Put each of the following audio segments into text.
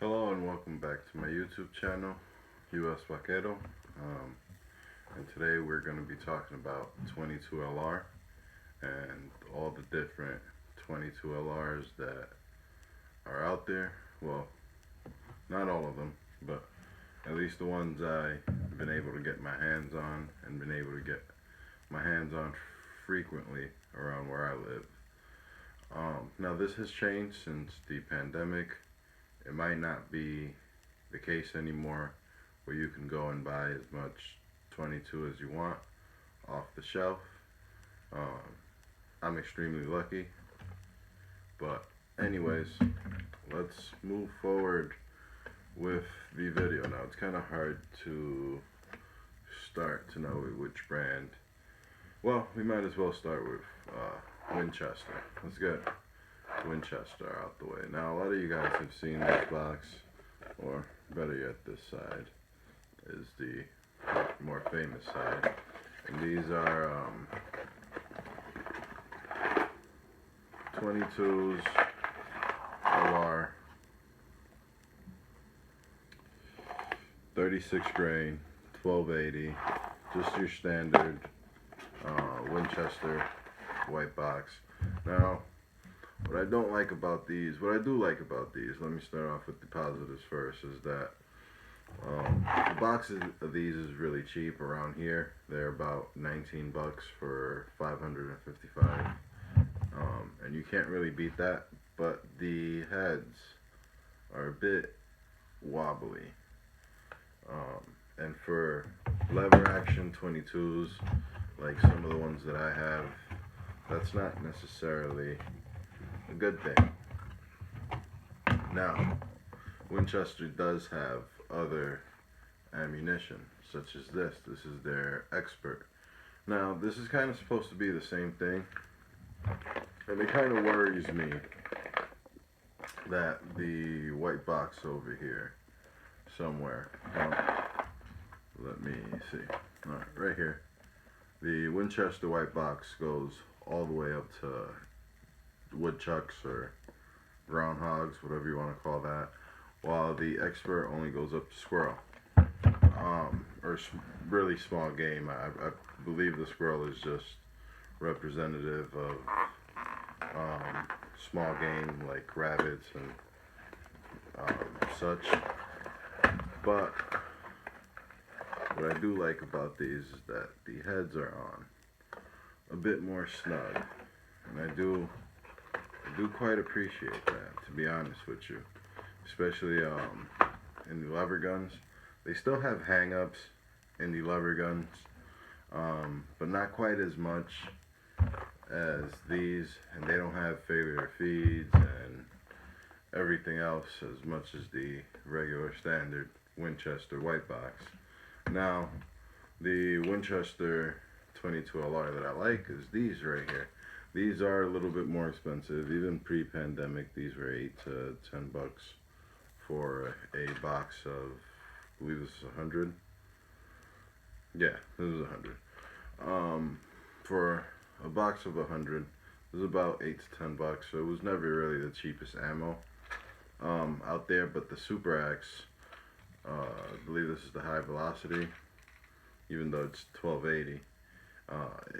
Hello and welcome back to my YouTube channel, US Vaquero. And today we're going to be talking about 22LR and all the different 22LRs that are out there. Well, not all of them, but at least the ones I've been able to get my hands on and been able to get my hands on frequently around where I live. Now this has changed since the pandemic. It might not be the case anymore where you can go and buy as much 22 as you want off the shelf. I'm extremely lucky. But anyways, let's move forward with the video. Now it's kind of hard to start to know which brand. Well, we might as well start with Winchester. Let's get Winchester out the way. Now a lot of you guys have seen this box, or better yet, this side is the more famous side. And these are 22s LR 36 grain 1280, just your standard Winchester white box. Now what I don't like about these, what I do like about these, let me start off with the positives first, is that the boxes of these is really cheap around here. They're about 19 bucks for 555, and you can't really beat that, but the heads are a bit wobbly, and for lever action 22s, like some of the ones that I have, that's not necessarily a good thing. Now, Winchester does have other ammunition, such as this. This is their Expert. Now, this is kind of supposed to be the same thing, and it kind of worries me that the white box over here somewhere, let me see, alright, right here, the Winchester white box goes all the way up to woodchucks or groundhogs, whatever you want to call that, while the Expert only goes up to squirrel, or really small game. I believe the squirrel is just representative of small game like rabbits and such. But what I do like about these is that the heads are on a bit more snug, and I do quite appreciate that, to be honest with you. Especially in the lever guns. They still have hang-ups in the lever guns, but not quite as much as these, and they don't have failure feeds and everything else as much as the regular standard Winchester white box. Now, the Winchester 22LR that I like is these right here. These are a little bit more expensive. Even pre-pandemic, these were 8 to 10 bucks for a box of, I believe this is 100. Yeah, this is 100. For a box of 100, it was about 8 to 10 bucks. So it was never really the cheapest ammo out there. But the Super X, I believe this is the high velocity, even though it's 1280.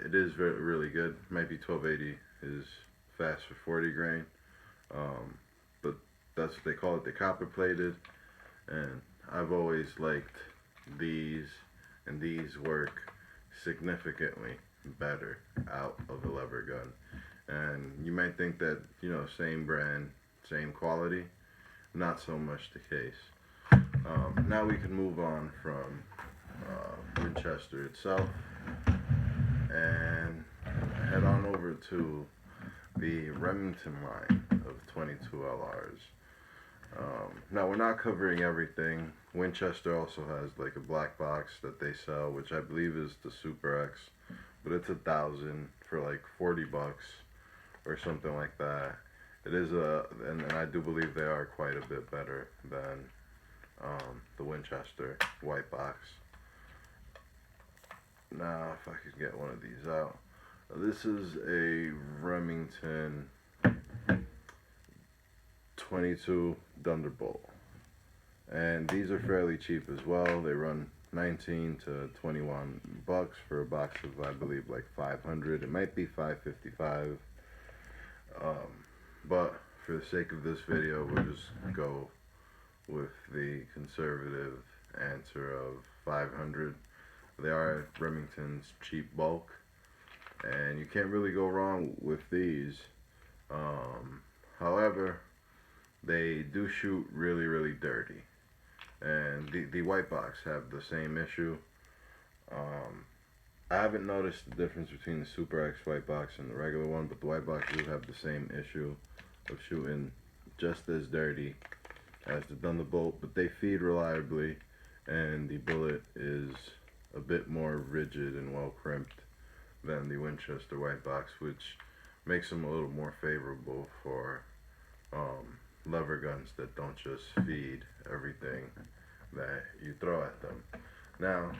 It is really good. Might be 1280 is fast for 40 grain, but that's what they call it. They're copper plated, and I've always liked these, and these work significantly better out of a lever gun. And you might think that, you know, same brand, same quality. Not so much the case. Now we can move on from Winchester itself and head on over to the Remington line of 22LRs. Now we're not covering everything. Winchester also has like a black box that they sell, which I believe is the Super X, but it's 1,000 for like 40 bucks or something like that. It is and I do believe they are quite a bit better than the Winchester white box. Now, if I could get one of these out. This is a Remington 22 Thunderbolt. And these are fairly cheap as well. They run 19 to 21 bucks for a box of, I believe, like 500. It might be 555. But for the sake of this video, we'll just go with the conservative answer of 500. They are Remington's cheap bulk, and you can't really go wrong with these. However, they do shoot really, really dirty. And the white box have the same issue. Um, I haven't noticed the difference between the Super X white box and the regular one, but the white box do have the same issue of shooting just as dirty as the Thunderbolt, but they feed reliably, and the bullet is a bit more rigid and well crimped than the Winchester white box, which makes them a little more favorable for lever guns that don't just feed everything that you throw at them. Now,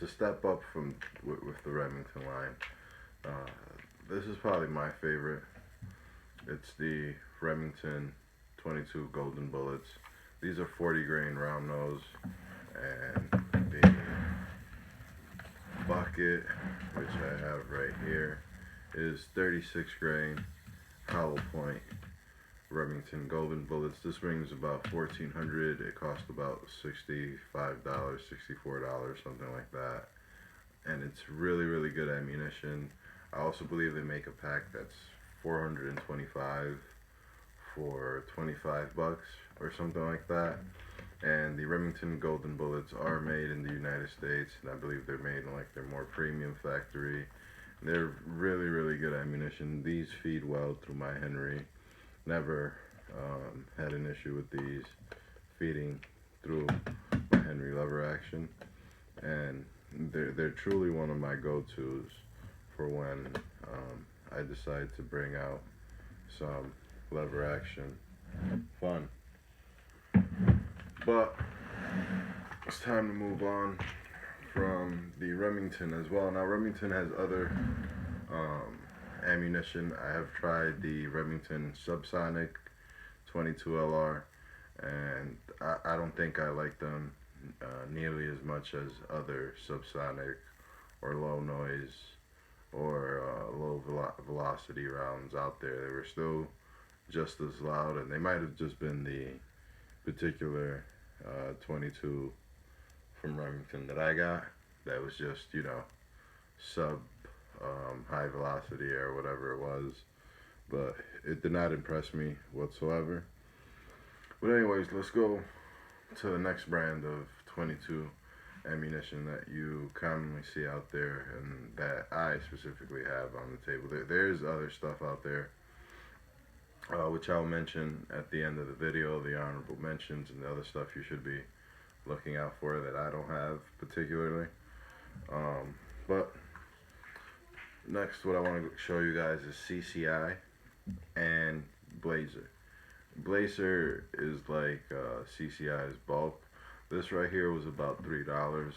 to step up from with the Remington line, this is probably my favorite. It's the Remington 22 Golden Bullets. These are 40 grain round nose, and the bucket, which I have right here, is 36 grain hollow point Remington Golden Bullets. This ring's about $1,400. It cost about $65, $64, something like that. And it's really, really good ammunition. I also believe they make a pack that's 425 for 25 bucks or something like that. And the Remington Golden Bullets are made in the United States, and I believe they're made in like their more premium factory. They're really, really good ammunition. These feed well through my Henry. Never had an issue with these feeding through my Henry lever action, and they're truly one of my go-tos for when I decide to bring out some lever action fun. But it's time to move on from the Remington as well. Now, Remington has other ammunition. I have tried the Remington Subsonic 22LR, and I don't think I like them nearly as much as other subsonic or low noise or low velocity rounds out there. They were still just as loud, and they might have just been the particular 22 from Remington that I got that was just, you know, sub high velocity or whatever it was, but it did not impress me whatsoever. But anyways, let's go to the next brand of 22 ammunition that you commonly see out there and that I specifically have on the table. There's other stuff out there, which I'll mention at the end of the video, the honorable mentions and the other stuff you should be looking out for that I don't have particularly. But next, what I want to show you guys is CCI and Blazer. Blazer is like CCI's bulk. This right here was about $3,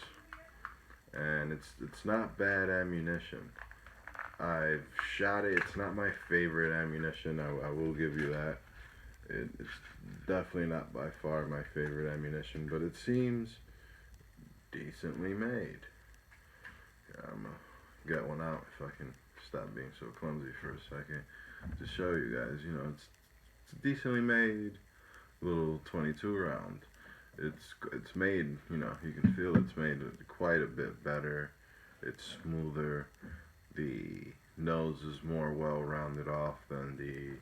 and it's not bad ammunition. I've shot it. It's not my favorite ammunition. I will give you that. It's definitely not by far my favorite ammunition, but it seems decently made. Yeah, I'm gonna get one out if I can stop being so clumsy for a second to show you guys. You know, it's a decently made little 22 round. It's made, you know, you can feel it's made quite a bit better. It's smoother. The nose is more well rounded off than the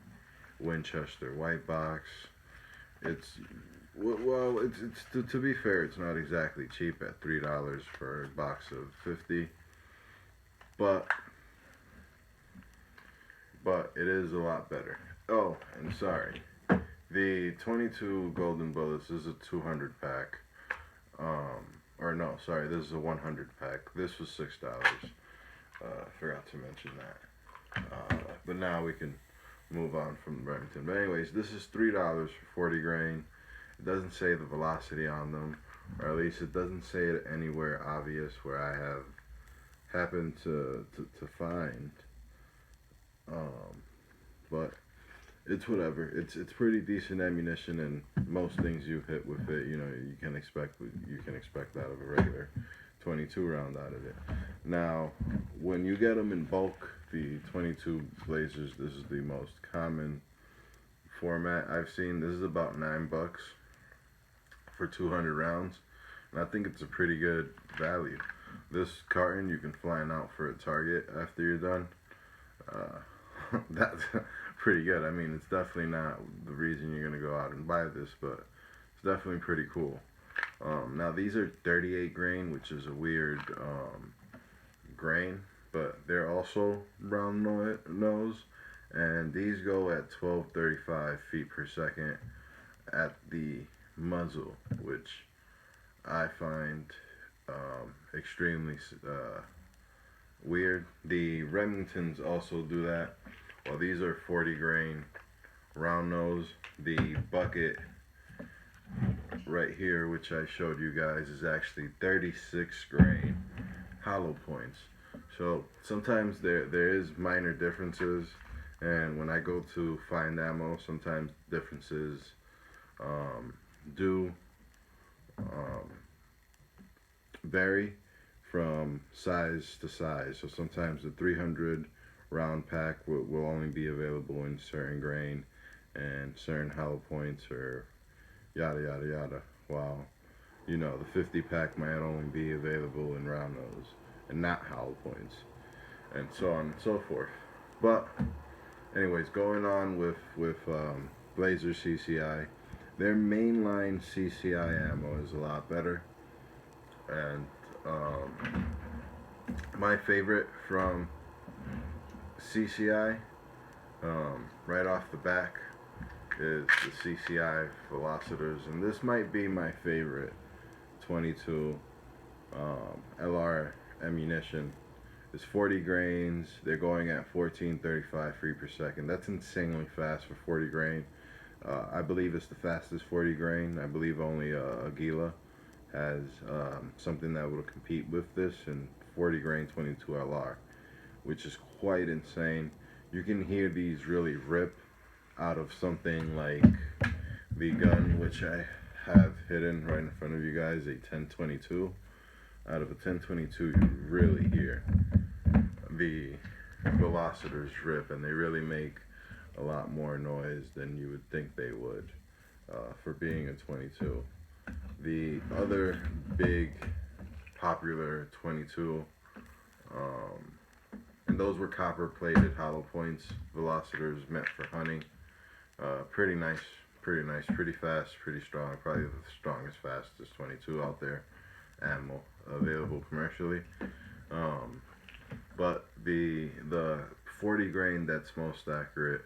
Winchester white box. It's to be fair, it's not exactly cheap at $3 for a box of 50, but it is a lot better. Oh, and sorry, the 22 Golden Bullets is a 200 pack. Or no, sorry, this is a 100 pack. This was $6. Forgot to mention that. But now we can move on from Remington. But anyways, this is $3 for 40 grain. It doesn't say the velocity on them, or at least it doesn't say it anywhere obvious where I have happened to find. But it's whatever. It's pretty decent ammunition, and most things you hit with it, you know, you can expect out of a regular 22 round out of it. Now, when you get them in bulk, the 22 Blazers, this is the most common format I've seen. This is about $9 for 200 rounds, and I think it's a pretty good value. This carton you can fly out for a target after you're done. That's pretty good. I mean, it's definitely not the reason you're gonna go out and buy this, but it's definitely pretty cool. Now these are 38 grain, which is a weird grain, but they're also round nose, and these go at 1235 feet per second at the muzzle, which I find extremely weird. The Remingtons also do that. Well, these are 40 grain round nose. The bucket right here, which I showed you guys, is actually 36 grain hollow points. So sometimes there is minor differences, and when I go to find ammo, sometimes differences do vary from size to size. So sometimes the 300 round pack will only be available in certain grain and certain hollow points, or yada yada yada. While, you know, the 50 pack might only be available in round nose and not hollow points, and so on and so forth. But anyways, going on with Blazer CCI, their mainline CCI ammo is a lot better, and my favorite from CCI, right off the back, is the CCI Velocitors, and this might be my favorite 22 LR ammunition. It's 40 grains. They're going at 1435 feet per second. That's insanely fast for 40 grain. I believe it's the fastest 40 grain. I believe only Aguila has something that will compete with this in 40 grain 22 LR, which is quite insane. You can hear these really rip out of something like the gun, which I have hidden right in front of you guys, a 1022. Out of a 1022, you really hear the velocitors rip, and they really make a lot more noise than you would think they would for being a 22. The other big popular 22, and those were copper plated hollow points velocitors meant for hunting. Pretty nice, pretty fast, pretty strong. Probably the strongest, fastest 22 out there, ammo available commercially. But the 40 grain that's most accurate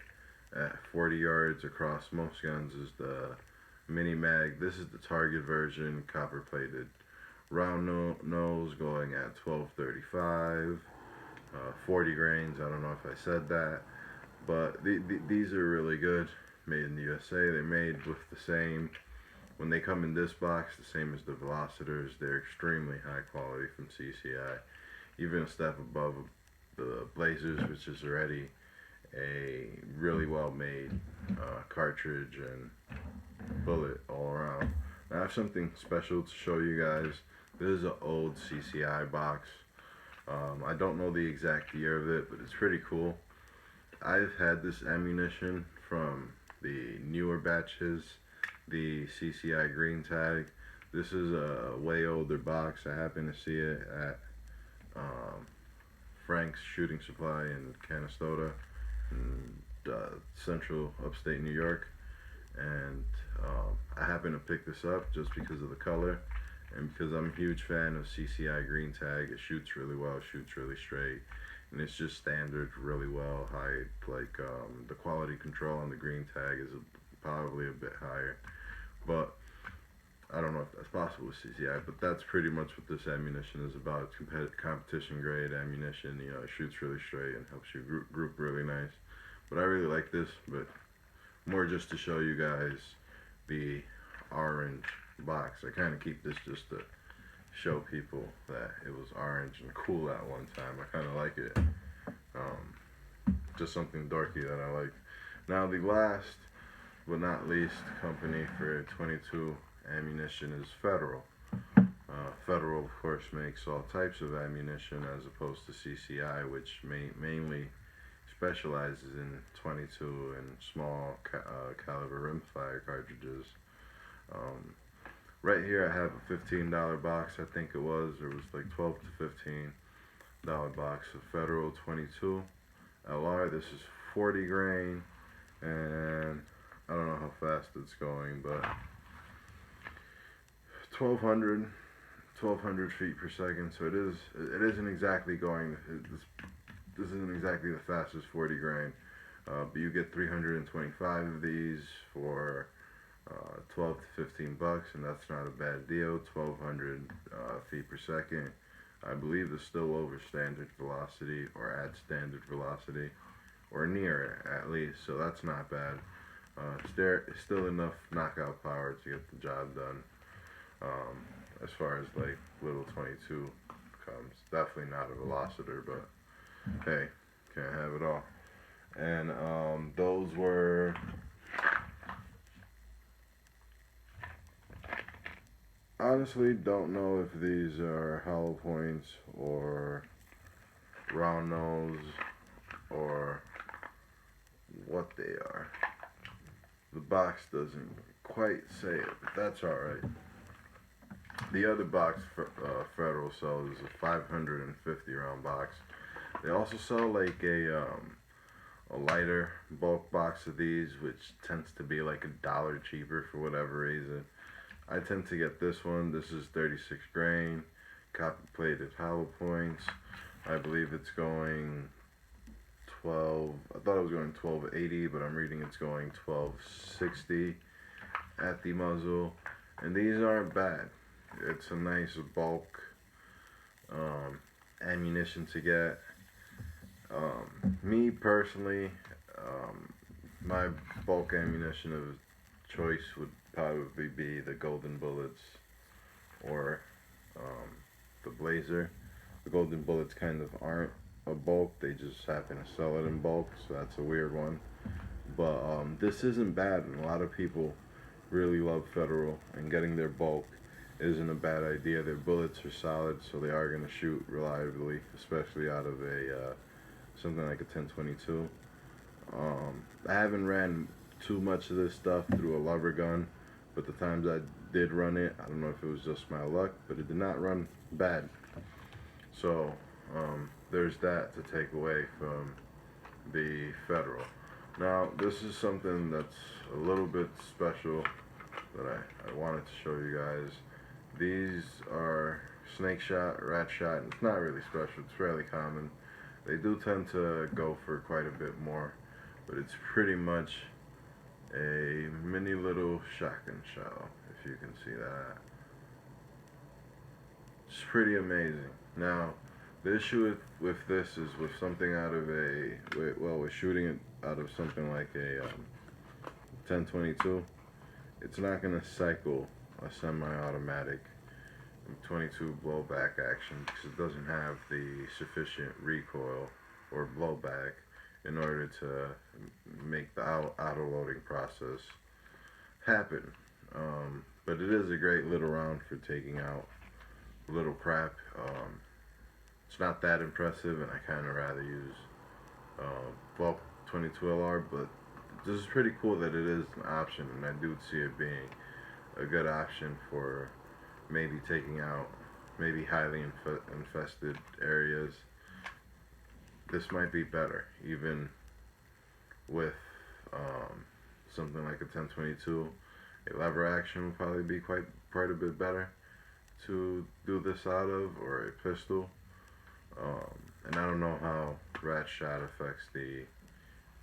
at 40 yards across most guns is the mini mag. This is the target version, copper plated, round nose, going at 1235. 40 grains. I don't know if I said that, but these are really good. Made in the USA. They're made with the same, when they come in this box, the same as the Velocitors. They're extremely high quality from CCI, even a step above the Blazers, which is already a really well made cartridge and bullet all around. Now I have something special to show you guys. This is an old CCI box. I don't know the exact year of it, but it's pretty cool. I've had this ammunition from the newer batches, the CCI green tag. This is a way older box. I happened to see it at Frank's Shooting Supply in Canastota, in central upstate New York, and I happened to pick this up just because of the color, and because I'm a huge fan of CCI green tag. It shoots really well, shoots really straight, and it's just standard really well. The quality control on the green tag is probably a bit higher, but I don't know if that's possible with CCI. But that's pretty much what this ammunition is about. It's competition grade ammunition. You know, it shoots really straight and helps you group really nice. But I really like this, but more just to show you guys the orange box. I kind of keep this just to show people that it was orange and cool at one time. I kind of like it. Just something dorky that I like. Now the last but not least company for 22 ammunition is Federal. Federal, of course, makes all types of ammunition as opposed to CCI, which mainly specializes in 22 and small caliber rimfire cartridges. Um, right here, I have a $15 box. I think it was. There was like 12 to $15 box of Federal 22 LR. This is 40 grain, and I don't know how fast it's going, but 1200 1200 feet per second. So it isn't exactly going. This isn't exactly the fastest 40 grain, but you get 325 of these for 12 to 15 bucks, and that's not a bad deal. 1200 feet per second, I believe, is still over standard velocity or at standard velocity or near it at least, so that's not bad. It's still enough knockout power to get the job done. As far as like little 22 comes, definitely not a velociter, but hey, can't have it all. And those were honestly don't know if these are hollow points or round nose or what they are. The box doesn't quite say it, but that's alright. The other box Federal sells is a 550 round box. They also sell like a lighter bulk box of these, which tends to be like $1 cheaper for whatever reason. I tend to get this one. This is 36 grain, copper plated hollow points. I believe it's going 12. I thought it was going 1280, but I'm reading it's going 1260 at the muzzle, and these aren't bad. It's a nice bulk ammunition to get. Me personally, my bulk ammunition of choice would probably be the Golden Bullets or the Blazer. The Golden Bullets kind of aren't a bulk, they just happen to sell it in bulk, so that's a weird one. But this isn't bad, and a lot of people really love Federal, and getting their bulk isn't a bad idea. Their bullets are solid, so they are going to shoot reliably, especially out of a something like a 1022. I haven't ran too much of this stuff through a lever gun, but the times I did run it, I don't know if it was just my luck, but it did not run bad. So there's that to take away from the Federal. Now, this is something that's a little bit special that I wanted to show you guys. These are snake shot, rat shot, and it's not really special, it's fairly common. They do tend to go for quite a bit more, but it's pretty much a mini little shotgun shell, if you can see that. It's pretty amazing. Now, the issue with this is with something out of we're shooting it out of something like a 1022, it's not going to cycle a semi-automatic 22 blowback action because it doesn't have the sufficient recoil or blowback in order to make the auto-loading process happen. But it is a great little round for taking out little crap. It's not that impressive, and I kind of rather use bulk 22LR, but this is pretty cool that it is an option, and I do see it being a good option for maybe taking out maybe highly infested areas. This might be better, even with something like a 1022. A lever action would probably be quite a bit better to do this out of, or a pistol. And I don't know how rat shot affects the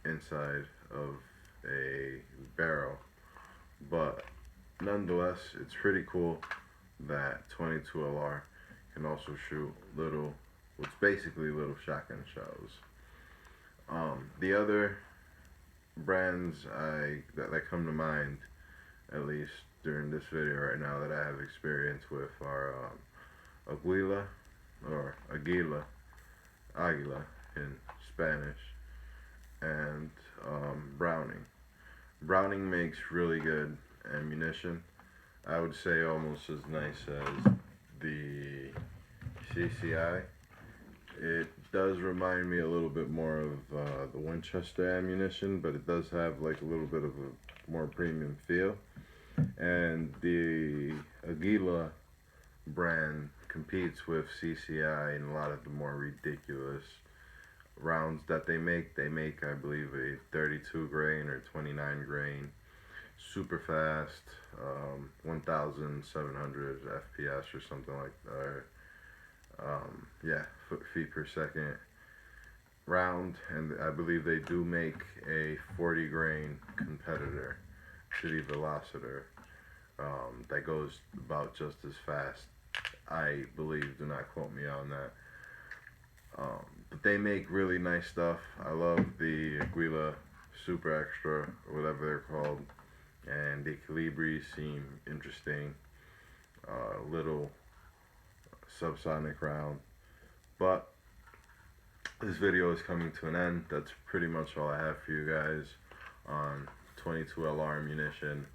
inside of a barrel, but nonetheless, it's pretty cool that 22LR can also shoot what's basically little shotgun shells. The other brands that come to mind, at least during this video right now, that I have experience with are Aguila, or Aguila in Spanish, and Browning. Browning makes really good ammunition. I would say almost as nice as the CCI. It does remind me a little bit more of the Winchester ammunition, but it does have like a little bit of a more premium feel. And the Aguila brand competes with CCI in a lot of the more ridiculous rounds that they make. They make, I believe, a 32 grain or 29 grain, super fast, 1,700 FPS or something like that. Yeah, feet per second round, and I believe they do make a 40 grain competitor to the Velociter that goes about just as fast. I believe, do not quote me on that. But they make really nice stuff. I love the Aguila Super Extra, or whatever they're called, and the Calibri seem interesting. Little subsonic round. But this video is coming to an end. That's pretty much all I have for you guys on 22 LR ammunition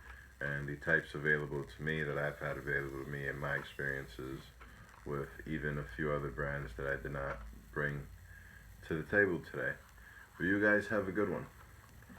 and the types available to me that I've had available to me and my experiences with even a few other brands that I did not bring to the table today. But you guys have a good one.